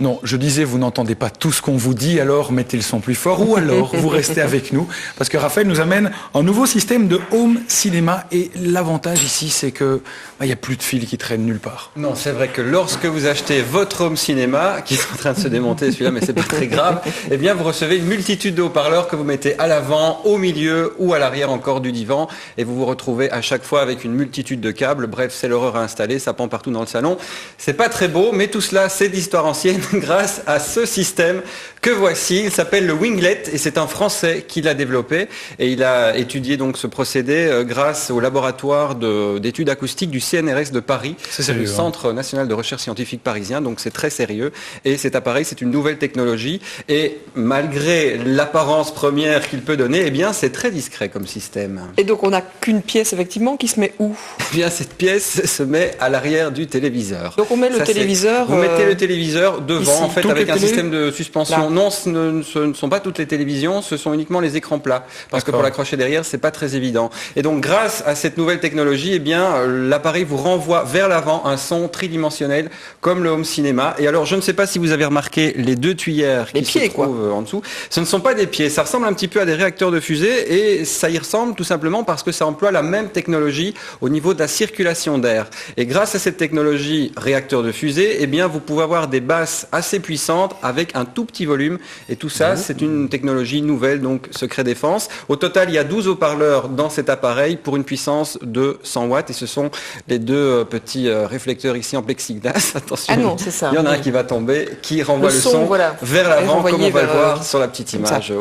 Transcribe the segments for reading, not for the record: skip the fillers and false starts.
Non, je disais, vous n'entendez pas tout ce qu'on vous dit, alors mettez le son plus fort, ou alors vous restez avec nous, parce que Raphaël nous amène un nouveau système de home cinéma, et l'avantage ici, c'est que il n'y a plus de fil qui traîne nulle part. Non, c'est vrai que lorsque vous achetez votre home cinéma, qui est en train de se démonter celui-là, mais c'est pas très grave, eh bien vous recevez une multitude de haut-parleurs que vous mettez à l'avant, au milieu ou à l'arrière encore du divan, et vous vous retrouvez à chaque fois avec une multitude de câbles. Bref, c'est l'horreur à installer, ça pend partout dans le salon. C'est pas très beau, mais tout cela, c'est d'histoire ancienne grâce à ce système que voici. Il s'appelle le Winglet et c'est un Français qui l'a développé, et il a étudié donc ce procédé grâce au laboratoire d'études acoustiques du CNRS de Paris, sérieux, le Centre national de recherche scientifique parisien. Donc c'est très sérieux, et cet appareil, c'est une nouvelle technologie, et malgré l'apparence première qu'il peut donner, eh bien c'est très discret comme système. Et donc on n'a qu'une pièce effectivement qui se met où? Eh bien cette pièce se met à l'arrière du téléviseur. Donc on met le téléviseur. Vous mettez le téléviseur devant, ici, en fait, avec un système de suspension. Là. Non, ce ne sont pas toutes les télévisions, ce sont uniquement les écrans plats, parce que pour l'accrocher derrière, c'est pas très évident. Et donc grâce à cette nouvelle technologie, eh bien l'appareil vous renvoie vers l'avant un son tridimensionnel comme le home cinéma. Et alors je ne sais pas si vous avez remarqué les deux tuyères qui se trouvent en dessous. Ce ne sont pas des pieds, ça ressemble un petit peu à des réacteurs de fusée, et ça y ressemble tout simplement parce que ça emploie la même technologie au niveau de la circulation d'air. Et grâce à cette technologie réacteur de fusée, eh bien vous pouvez avoir des basses assez puissantes avec un tout petit volume, et tout ça c'est une technologie nouvelle, donc secret défense. Au total, il y a 12 haut-parleurs dans cet appareil pour une puissance de 100 watts, et ce sont les deux petits réflecteurs ici en plexiglas. Attention, ah non, c'est ça. Il y en a un qui va tomber, qui renvoie le son voilà, vers l'avant, comme on va le voir sur la petite image.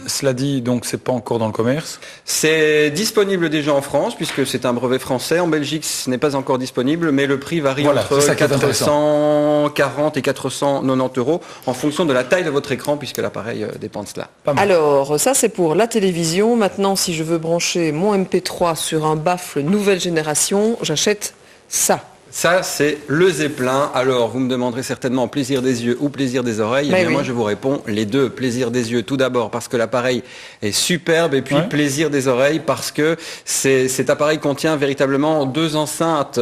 Cela dit, donc c'est pas encore dans le commerce? C'est disponible déjà en France, puisque c'est un brevet français. En Belgique, ce n'est pas encore disponible, mais le prix varie entre 440 et 490 euros en fonction de la taille de votre écran, puisque l'appareil dépend de cela. Alors, ça c'est pour la télévision. Maintenant, si je veux brancher mon MP3 sur un baffle nouvelle génération, j'achète ça. Ça, c'est le Zeppelin. Alors, vous me demanderez certainement plaisir des yeux ou plaisir des oreilles. Eh bien, moi, je vous réponds les deux. Plaisir des yeux, tout d'abord, parce que l'appareil est superbe, et puis plaisir des oreilles, parce que cet appareil contient véritablement deux enceintes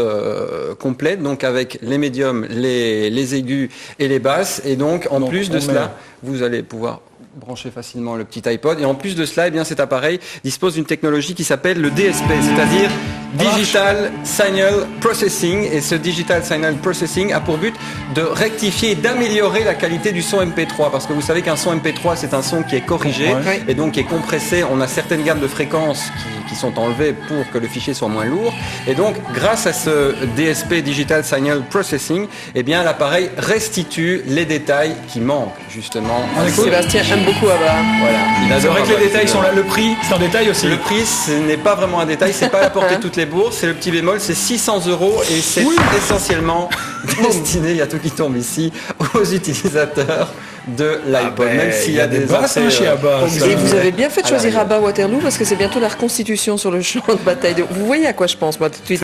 complètes, donc avec les médiums, les aigus et les basses. Et donc, en plus de cela, vous allez pouvoir brancher facilement le petit iPod. Et en plus de cela, eh bien, cet appareil dispose d'une technologie qui s'appelle le DSP, c'est-à-dire Digital Signal Processing. Et ce Digital Signal Processing a pour but de rectifier et d'améliorer la qualité du son MP3. Parce que vous savez qu'un son MP3, c'est un son qui est corrigé et donc qui est compressé. On a certaines gammes de fréquences qui sont enlevées pour que le fichier soit moins lourd. Et donc, grâce à ce DSP Digital Signal Processing, eh bien, l'appareil restitue les détails qui manquent, justement. Sébastien aime beaucoup Abba. Voilà. C'est vrai que les détails sont là. Le prix, c'est un détail aussi. Le prix, ce n'est pas vraiment un détail, c'est pas à la portée de toutes les bourses, c'est le petit bémol, c'est 600 euros, et c'est essentiellement destiné, il y a tout qui tombe ici, aux utilisateurs de l'iPod, même s'il y a des basses chez Abba. Et vous avez bien fait de choisir Abba Waterloo, parce que c'est bientôt la reconstitution sur le champ de bataille. Vous voyez à quoi je pense, moi, tout de suite.